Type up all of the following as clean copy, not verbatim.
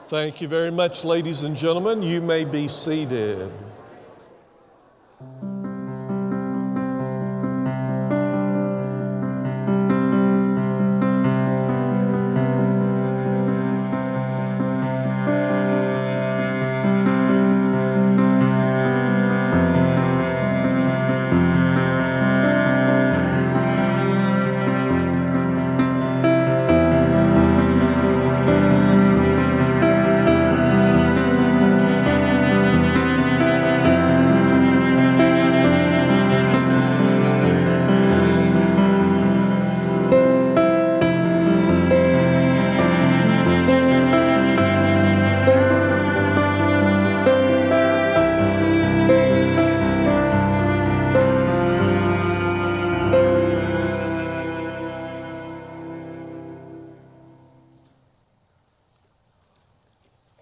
Thank you very much, ladies and gentlemen. You may be seated.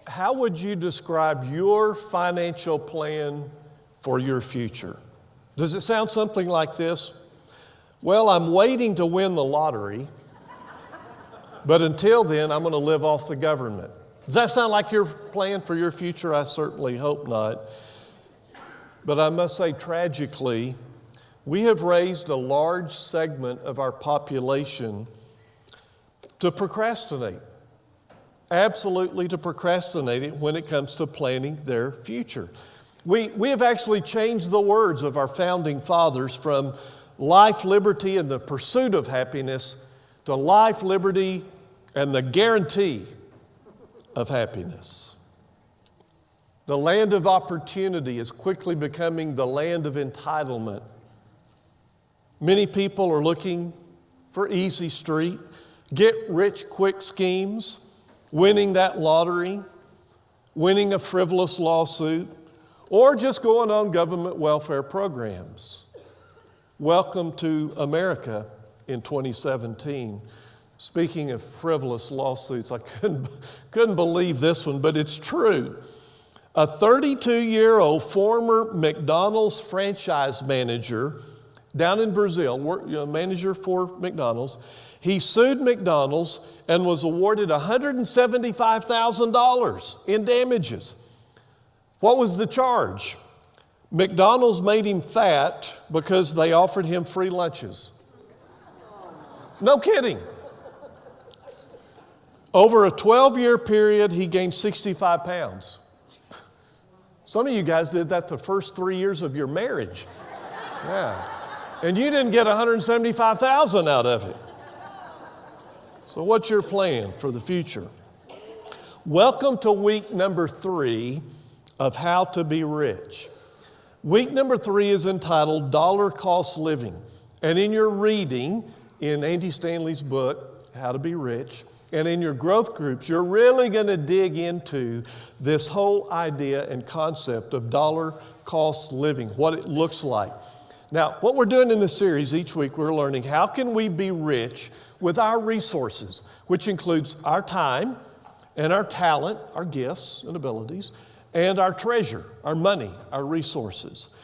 How would you describe your financial plan for your future? Does it sound something like this? Well, I'm waiting to win the lottery, but until then, I'm going to live off the government. Does that sound like your plan for your future? I certainly hope not. But I must say, tragically, we have raised a large segment of our population to procrastinate. Absolutely to procrastinate it when it comes to planning their future. We have actually changed the words of our founding fathers from life, liberty, and the pursuit of happiness to life, liberty, and the guarantee of happiness. The land of opportunity is quickly becoming the land of entitlement. Many people are looking for easy street, get-rich-quick schemes, winning that lottery, winning a frivolous lawsuit, or just going on government welfare programs. Welcome to America in 2017. Speaking of frivolous lawsuits, I couldn't believe this one, but it's true. A 32-year-old former McDonald's franchise manager down in Brazil, manager for McDonald's, he sued McDonald's and was awarded $175,000 in damages. What was the charge? McDonald's made him fat because they offered him free lunches. No kidding. Over a 12-year period, he gained 65 pounds. Some of you guys did that the first 3 years of your marriage. Yeah. And you didn't get $175,000 out of it. So what's your plan for the future? Welcome to week number 3 of How to Be Rich. Week number 3 is entitled Dollar Cost Living. And in your reading in Andy Stanley's book, How to Be Rich, and in your growth groups, you're really going to dig into this whole idea and concept of dollar cost living, what it looks like. Now, what we're doing in this series each week, we're learning how can we be rich with our resources, which includes our time and our talent, our gifts and abilities, and our treasure, our money, our resources.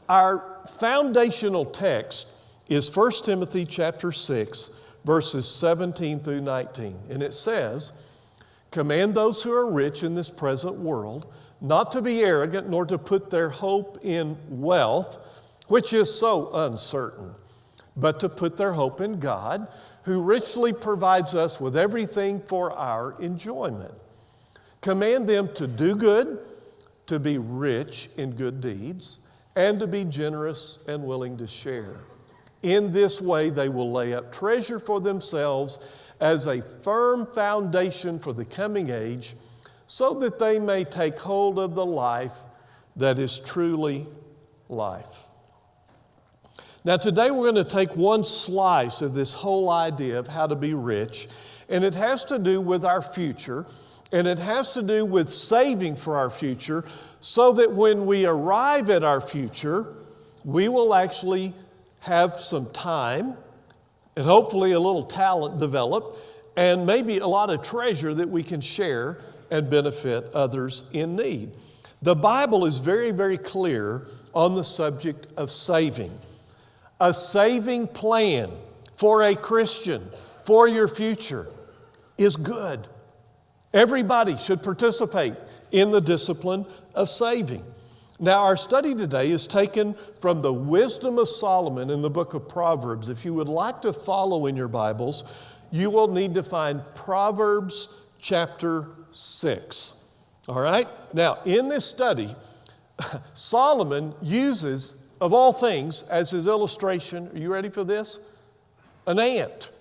Our foundational text is 1 Timothy chapter 6, verses 17 through 19. And it says, "Command those who are rich in this present world not to be arrogant, nor to put their hope in wealth, which is so uncertain, but to put their hope in God, who richly provides us with everything for our enjoyment. Command them to do good, to be rich in good deeds, and to be generous and willing to share. In this way, they will lay up treasure for themselves as a firm foundation for the coming age, so that they may take hold of the life that is truly life." Now today we're going to take one slice of this whole idea of how to be rich, and it has to do with our future, and it has to do with saving for our future, so that when we arrive at our future, we will actually have some time and hopefully a little talent developed, and maybe a lot of treasure that we can share and benefit others in need. The Bible is very, very clear on the subject of saving. A saving plan for a Christian, for your future, is good. Everybody should participate in the discipline of saving. Now, our study today is taken from the Wisdom of Solomon in the book of Proverbs. If you would like to follow in your Bibles, you will need to find Proverbs chapter 6. All right? Now, in this study, Solomon uses, of all things, as his illustration, are you ready for this? An ant,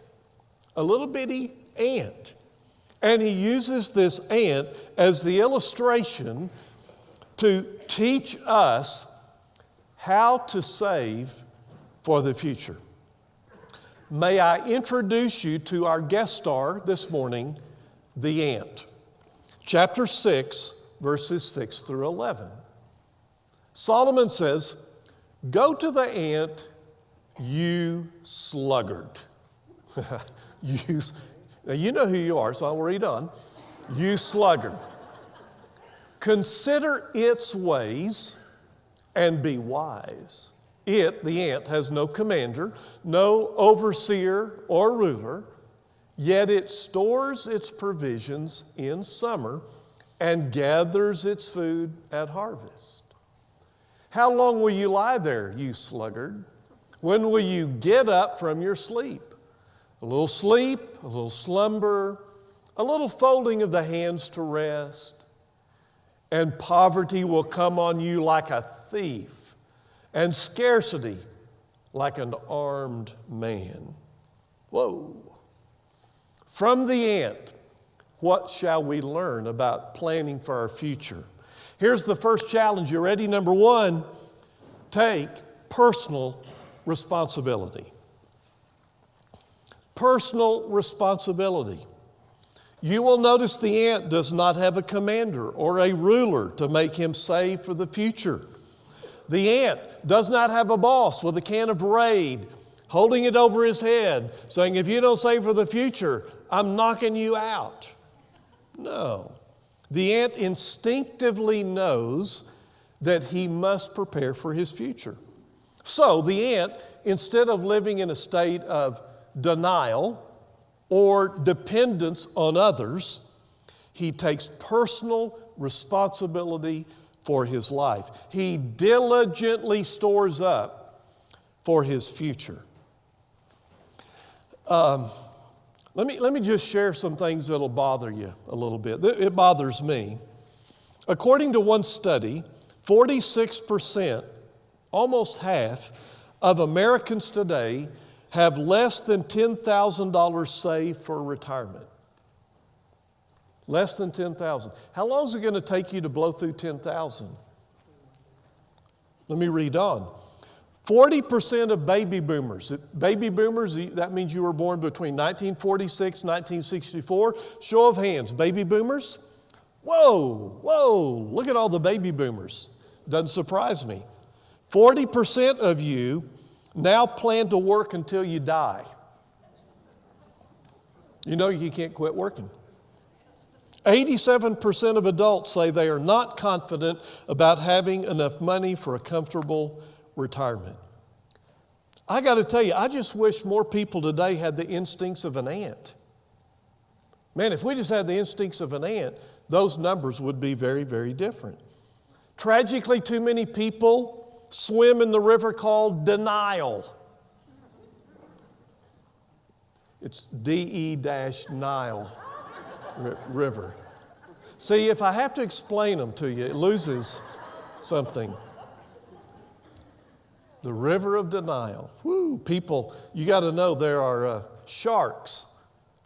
a little bitty ant. And he uses this ant as the illustration to teach us how to save for the future. May I introduce you to our guest star this morning, the ant. Chapter 6, verses 6 through 11. Solomon says, "Go to the ant, you sluggard." Now you know who you are, so I'll read on. "You sluggard. Consider its ways and be wise. It," the ant, "has no commander, no overseer or ruler, yet it stores its provisions in summer and gathers its food at harvest. How long will you lie there, you sluggard? When will you get up from your sleep? A little sleep, a little slumber, a little folding of the hands to rest, and poverty will come on you like a thief, and scarcity like an armed man." Whoa. From the ant, what shall we learn about planning for our future? Here's the first challenge. You ready? Number one, take personal responsibility. Personal responsibility. You will notice the ant does not have a commander or a ruler to make him save for the future. The ant does not have a boss with a can of Raid holding it over his head saying, "If you don't save for the future, I'm knocking you out." No. The ant instinctively knows that he must prepare for his future. So the ant, instead of living in a state of denial or dependence on others, he takes personal responsibility for his life. He diligently stores up for his future. Let me just share some things that'll bother you a little bit. It bothers me. According to one study, 46%, almost half, of Americans today have less than $10,000 saved for retirement. Less than $10,000. How long is it going to take you to blow through $10,000? Let me read on. 40% of baby boomers, that means you were born between 1946 and 1964. Show of hands, baby boomers? Whoa, look at all the baby boomers. Doesn't surprise me. 40% of you now plan to work until you die. You know you can't quit working. 87% of adults say they are not confident about having enough money for a comfortable retirement. I got to tell you, I just wish more people today had the instincts of an ant. Man, if we just had the instincts of an ant, those numbers would be very, very different. Tragically, too many people swim in the river called denial. It's D-E-Nile river. See, if I have to explain them to you, it loses something. The river of denial. Woo, people, you got to know there are sharks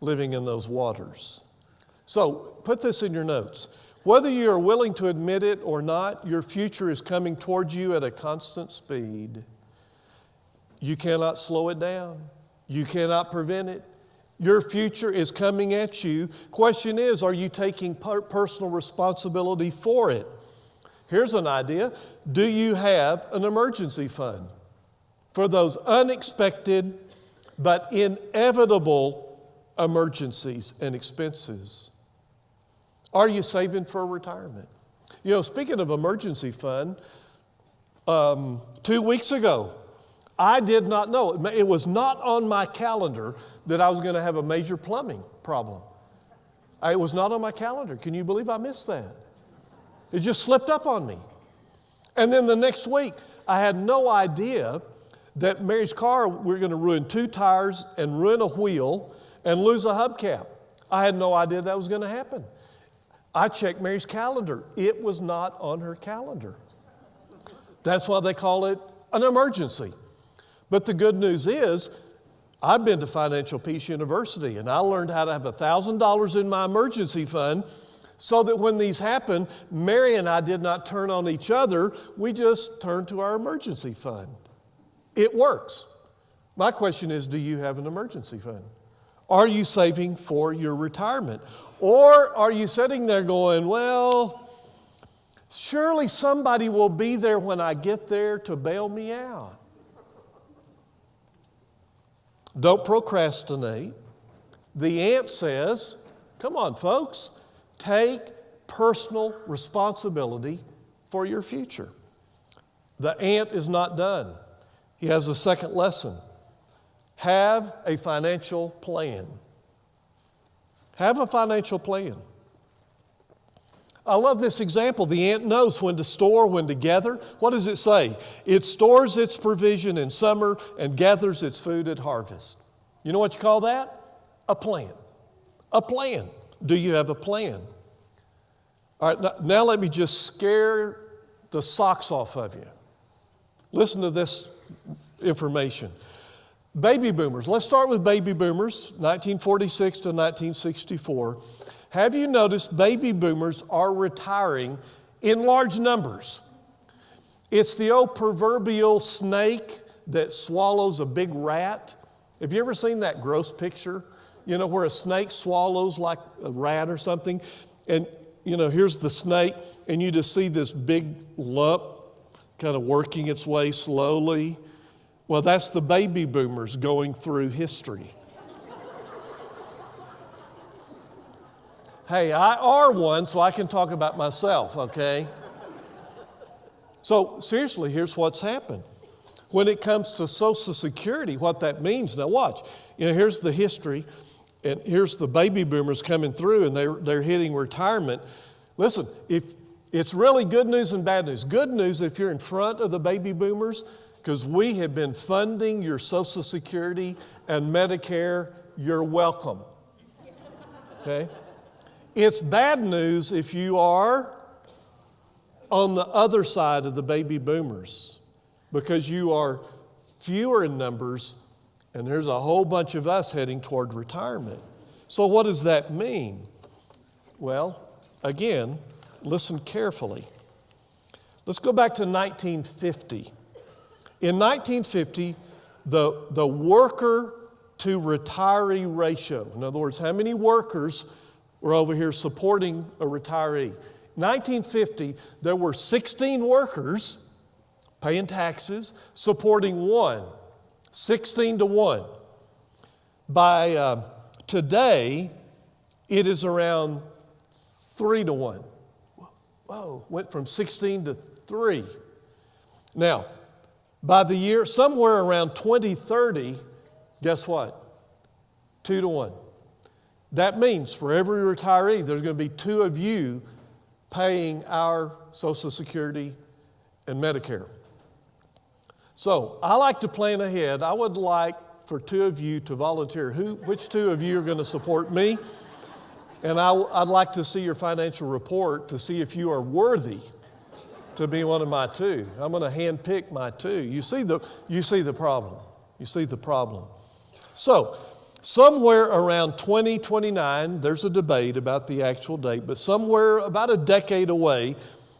living in those waters. So put this in your notes. Whether you are willing to admit it or not, your future is coming towards you at a constant speed. You cannot slow it down. You cannot prevent it. Your future is coming at you. Question is, are you taking personal responsibility for it? Here's an idea. Do you have an emergency fund for those unexpected but inevitable emergencies and expenses? Are you saving for retirement? You know, speaking of emergency fund, 2 weeks ago, I did not know. It was not on my calendar that I was going to have a major plumbing problem. It was not on my calendar. Can you believe I missed that? It just slipped up on me. And then the next week, I had no idea that Mary's car, we're going to ruin 2 tires and ruin a wheel and lose a hubcap. I had no idea that was going to happen. I checked Mary's calendar. It was not on her calendar. That's why they call it an emergency. But the good news is, I've been to Financial Peace University, and I learned how to have $1,000 in my emergency fund so that when these happen, Mary and I did not turn on each other. We just turned to our emergency fund. It works. My question is, do you have an emergency fund? Are you saving for your retirement? Or are you sitting there going, well, surely somebody will be there when I get there to bail me out? Don't procrastinate. The ant says, come on, folks, take personal responsibility for your future. The ant is not done. He has a second lesson. Have a financial plan. Have a financial plan. I love this example. The ant knows when to store, when to gather. What does it say? It stores its provision in summer and gathers its food at harvest. You know what you call that? A plan. A plan. Do you have a plan? All right, now let me just scare the socks off of you. Listen to this information. Baby boomers. Let's start with baby boomers, 1946 to 1964. Have you noticed baby boomers are retiring in large numbers? It's the old proverbial snake that swallows a big rat. Have you ever seen that gross picture? You know, where a snake swallows like a rat or something. And, you know, here's the snake, and you just see this big lump kind of working its way slowly. Well, that's the baby boomers going through history. Hey, I are one, so I can talk about myself, okay? So, seriously, here's what's happened. When it comes to Social Security, what that means, now watch. You know, here's the history, and here's the baby boomers coming through, and they're hitting retirement. Listen, if it's really good news and bad news. Good news if you're in front of the baby boomers, because we have been funding your Social Security and Medicare. You're welcome. Okay? It's bad news if you are on the other side of the baby boomers, because you are fewer in numbers, and there's a whole bunch of us heading toward retirement. So what does that mean? Well, again, listen carefully. Let's go back to 1950. In 1950, the worker to retiree ratio, in other words, how many workers were over here supporting a retiree? 1950, there were 16 workers paying taxes, supporting one, 16 to 1. By today, it is around 3 to 1. Whoa, went from 16 to 3. Now, by the year, somewhere around 2030, guess what? 2 to 1. That means for every retiree, there's going to be 2 of you paying our Social Security and Medicare. So I like to plan ahead. I would like for 2 of you to volunteer. Which 2 of you are going to support me? And I'd like to see your financial report to see if you are worthy to be one of my 2. I'm going to handpick my 2. You see the problem. You see the problem. So somewhere around 2029, there's a debate about the actual date, but somewhere about a decade away,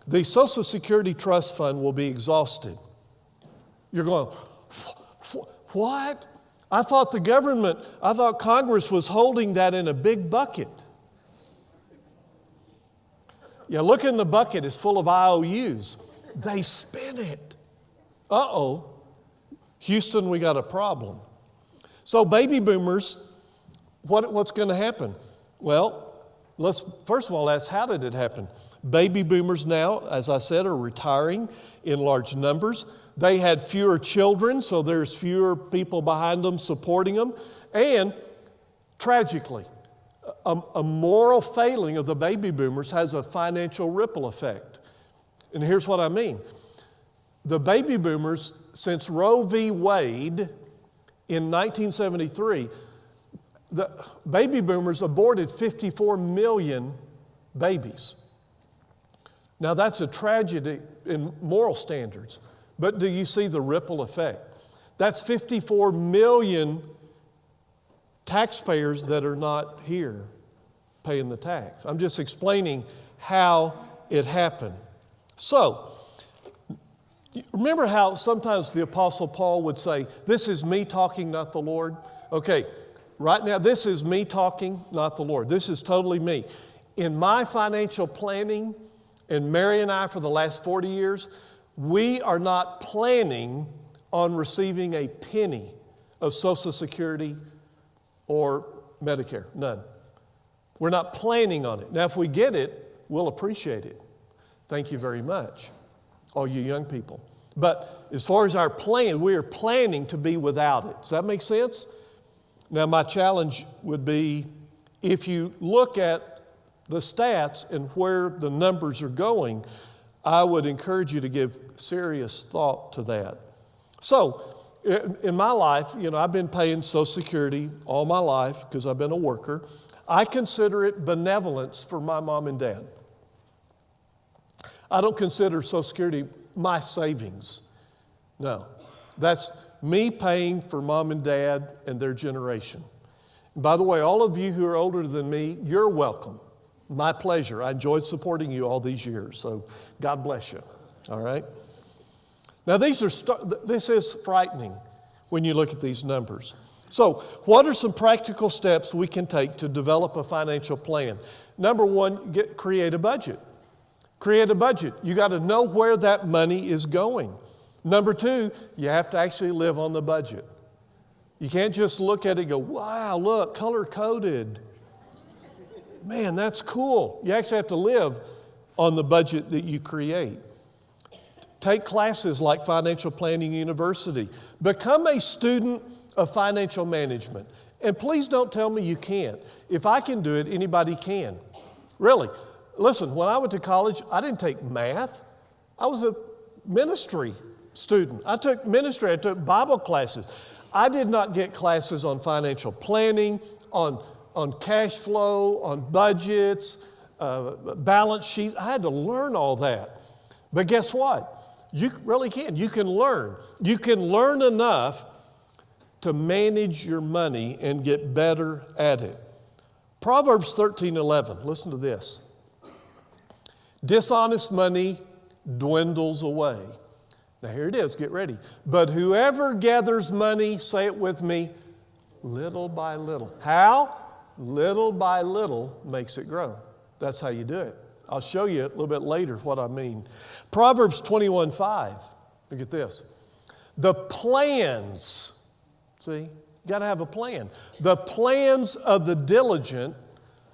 the Social Security Trust Fund will be exhausted. You're going, what? I thought Congress was holding that in a big bucket. Yeah, look in the bucket, it's full of IOUs. They spin it. Uh-oh. Houston, we got a problem. So baby boomers, what's going to happen? Well, let's first of all ask, how did it happen? Baby boomers now, as I said, are retiring in large numbers. They had fewer children, so there's fewer people behind them supporting them. And tragically, a moral failing of the baby boomers has a financial ripple effect. And here's what I mean. The baby boomers, since Roe v. Wade in 1973, the baby boomers aborted 54 million babies. Now that's a tragedy in moral standards, but do you see the ripple effect? That's 54 million taxpayers that are not here paying the tax. I'm just explaining how it happened. So, remember how sometimes the Apostle Paul would say, "This is me talking, not the Lord"? Okay, right now, this is me talking, not the Lord. This is totally me. In my financial planning, and Mary and I for the last 40 years, we are not planning on receiving a penny of Social Security or Medicare. None. We're not planning on it. Now, if we get it, we'll appreciate it. Thank you very much, all you young people. But as far as our plan, we are planning to be without it. Does that make sense? Now, my challenge would be, if you look at the stats and where the numbers are going, I would encourage you to give serious thought to that. So, in my life, I've been paying Social Security all my life because I've been a worker. I consider it benevolence for my mom and dad. I don't consider Social Security my savings. No, that's me paying for mom and dad and their generation. And by the way, all of you who are older than me, you're welcome. My pleasure. I enjoyed supporting you all these years, so God bless you. All right? Now, this is frightening when you look at these numbers. So, what are some practical steps we can take to develop a financial plan? Number one, create a budget. Create a budget. You got to know where that money is going. Number two, you have to actually live on the budget. You can't just look at it and go, "Wow, look, color-coded. Man, that's cool." You actually have to live on the budget that you create. Take classes like Financial Planning University. Become a student of financial management. And please don't tell me you can't. If I can do it, anybody can. Really. Listen, when I went to college, I didn't take math. I was a ministry student. I took ministry. I took Bible classes. I did not get classes on financial planning, on cash flow, on budgets, balance sheets. I had to learn all that. But guess what? You really can. You can learn. You can learn enough to manage your money and get better at it. Proverbs 13:11. Listen to this. Dishonest money dwindles away. Now here it is. Get ready. But whoever gathers money, say it with me, little by little. How? Little by little makes it grow. That's how you do it. I'll show you a little bit later what I mean. Proverbs 21:5. Look at this. The plans, see, you got to have a plan. The plans of the diligent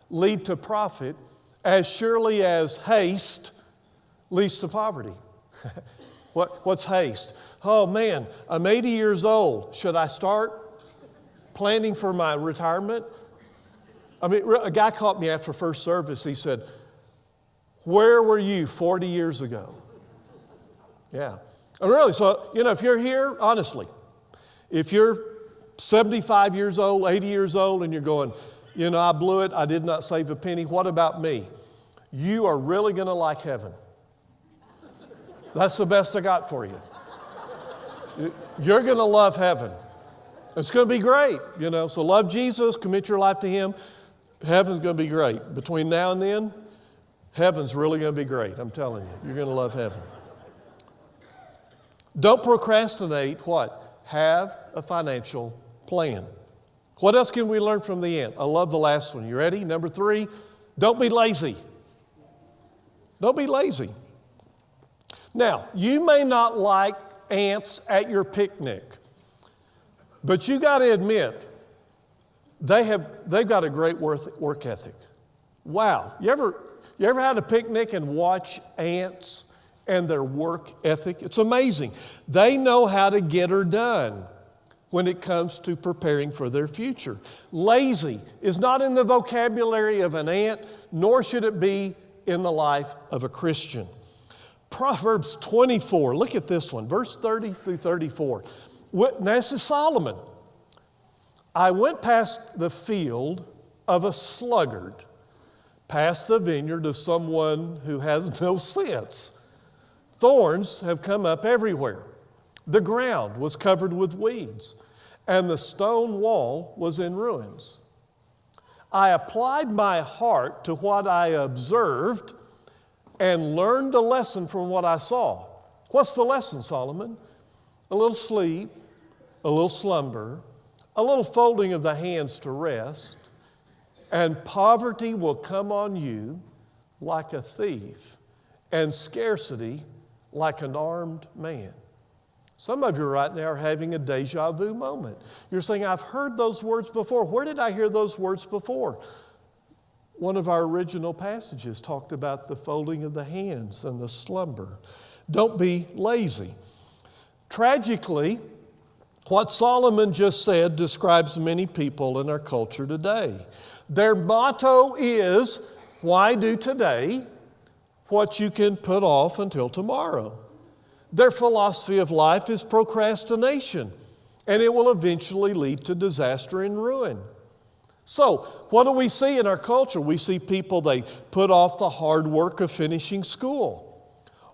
lead to profit as surely as haste leads to poverty. What's haste? Oh man, I'm 80 years old. Should I start planning for my retirement? I mean, a guy caught me after first service. He said, "Where were you 40 years ago?" Yeah. And really, so, if you're here, honestly, if you're 75 years old, 80 years old, and you're going, I blew it, I did not save a penny, what about me? You are really going to like heaven. That's the best I got for you. You're going to love heaven. It's going to be great, So love Jesus, commit your life to Him. Heaven's going to be great. Between now and then, heaven's really going to be great. I'm telling you. You're going to love heaven. Don't procrastinate what? Have a financial plan. What else can we learn from the ant? I love the last one. You ready? Number 3, don't be lazy. Don't be lazy. Now, you may not like ants at your picnic, but you got to admit, they've got a great work ethic. Wow. You ever had a picnic and watch ants and their work ethic? It's amazing. They know how to get her done. when it comes to preparing for their future. Lazy is not in the vocabulary of an ant, nor should it be in the life of a Christian. Proverbs 24, look at this one, verse 30 through 34. This is Solomon. I went past the field of a sluggard, past the vineyard of someone who has no sense. Thorns have come up everywhere. The ground was covered with weeds, and the stone wall was in ruins. I applied my heart to what I observed and learned a lesson from what I saw. What's the lesson, Solomon? A little sleep, a little slumber, a little folding of the hands to rest, and poverty will come on you like a thief, and scarcity like an armed man. Some of you right now are having a deja vu moment. You're saying, I've heard those words before. Where did I hear those words before? One of our original passages talked about the folding of the hands and the slumber. Don't be lazy. Tragically, what Solomon just said describes many people in our culture today. Their motto is, why do today what you can put off until tomorrow? Their philosophy of life is procrastination, and it will eventually lead to disaster and ruin. So, what do we see in our culture? We see people, they put off the hard work of finishing school,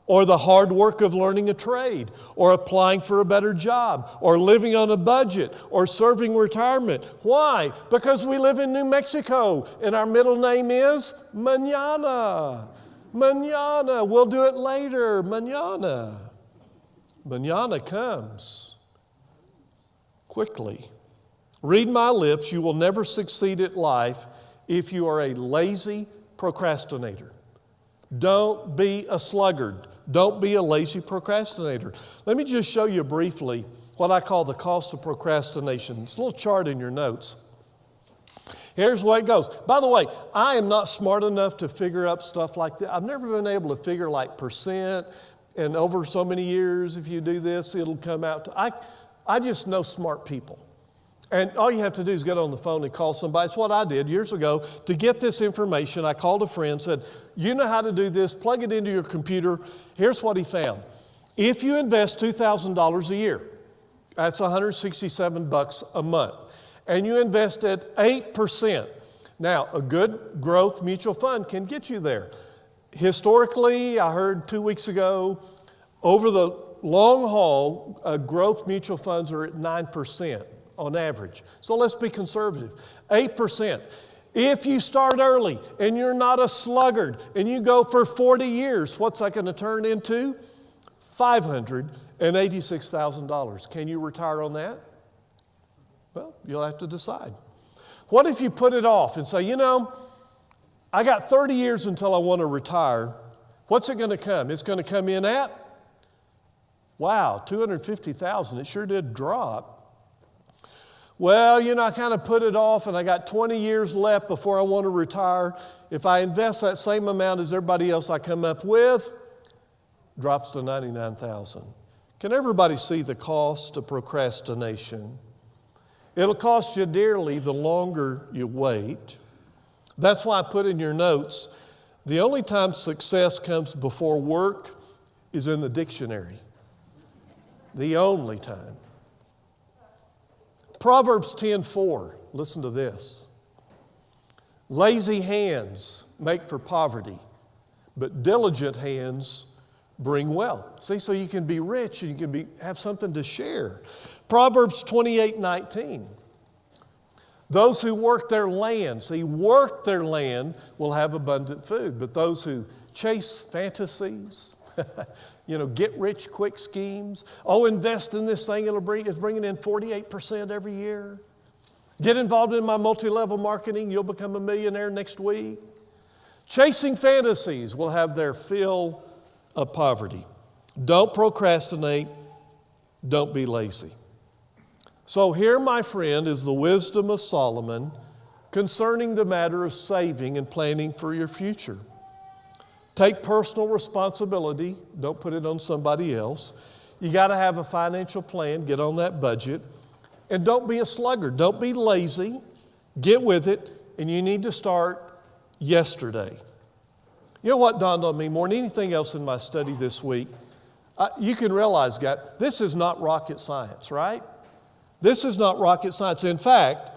or the hard work of learning a trade, or applying for a better job, or living on a budget, or serving retirement. Why? Because we live in New Mexico, and our middle name is Mañana. Mañana, we'll do it later, mañana. Mañana comes quickly. Read my lips, you will never succeed at life if you are a lazy procrastinator. Don't be a sluggard. Don't be a lazy procrastinator. Let me just show you briefly what I call the cost of procrastination. It's a little chart in your notes. Here's the way it goes. By the way, I am not smart enough to figure up stuff like that. I've never been able to figure like percent, and over so many years, if you do this, it'll come out to, I just know smart people. And all you have to do is get on the phone and call somebody. It's what I did years ago. To get this information, I called a friend, said, you know how to do this, plug it into your computer. Here's what he found. If you invest $2,000 a year, that's $167 a month, and you invest at 8%. Now, a good growth mutual fund can get you there. Historically, I heard 2 weeks ago, over the long haul, growth mutual funds are at 9% on average. So let's be conservative. 8%. If you start early and you're not a sluggard and you go for 40 years, what's that going to turn into? $586,000. Can you retire on that? Well, you'll have to decide. What if you put it off and say, you know, I got 30 years until I want to retire. What's it going to come? It's going to come in at, wow, $250,000. It sure did drop. Well, you know, I kind of put it off and I got 20 years left before I want to retire. If I invest that same amount as everybody else I come up with, drops to $99,000. Can everybody see the cost of procrastination? It'll cost you dearly the longer you wait. That's why I put in your notes, the only time success comes before work is in the dictionary. The only time. Proverbs 10:4, listen to this. Lazy hands make for poverty, but diligent hands bring wealth. See, so you can be rich and you can have something to share. Proverbs 28:19. Those who work their land, will have abundant food. But those who chase fantasies, get rich quick schemes. Oh, invest in this thing, it's bringing in 48% every year. Get involved in my multi-level marketing, you'll become a millionaire next week. Chasing fantasies will have their fill of poverty. Don't procrastinate. Don't be lazy. So here, my friend, is the wisdom of Solomon concerning the matter of saving and planning for your future. Take personal responsibility. Don't put it on somebody else. You got to have a financial plan. Get on that budget. And don't be a sluggard. Don't be lazy. Get with it. And you need to start yesterday. You know what dawned on me more than anything else in my study this week? You can realize, guys, this is not rocket science, right? This is not rocket science. In fact,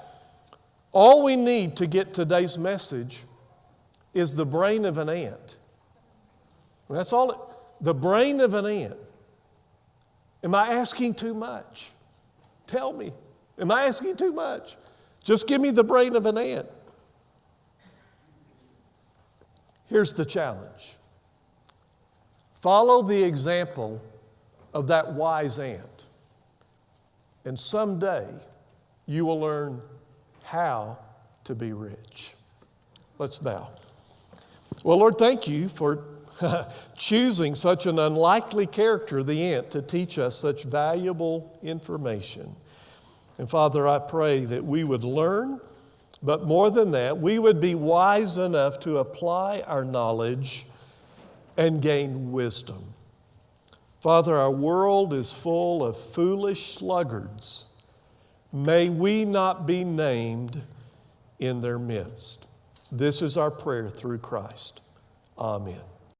all we need to get today's message is the brain of an ant. And that's all. The brain of an ant. Am I asking too much? Tell me. Am I asking too much? Just give me the brain of an ant. Here's the challenge. Follow the example of that wise ant. And someday you will learn how to be rich. Let's bow. Well, Lord, thank you for choosing such an unlikely character, the ant, to teach us such valuable information. And Father, I pray that we would learn, but more than that, we would be wise enough to apply our knowledge and gain wisdom. Father, our world is full of foolish sluggards. May we not be named in their midst. This is our prayer through Christ. Amen.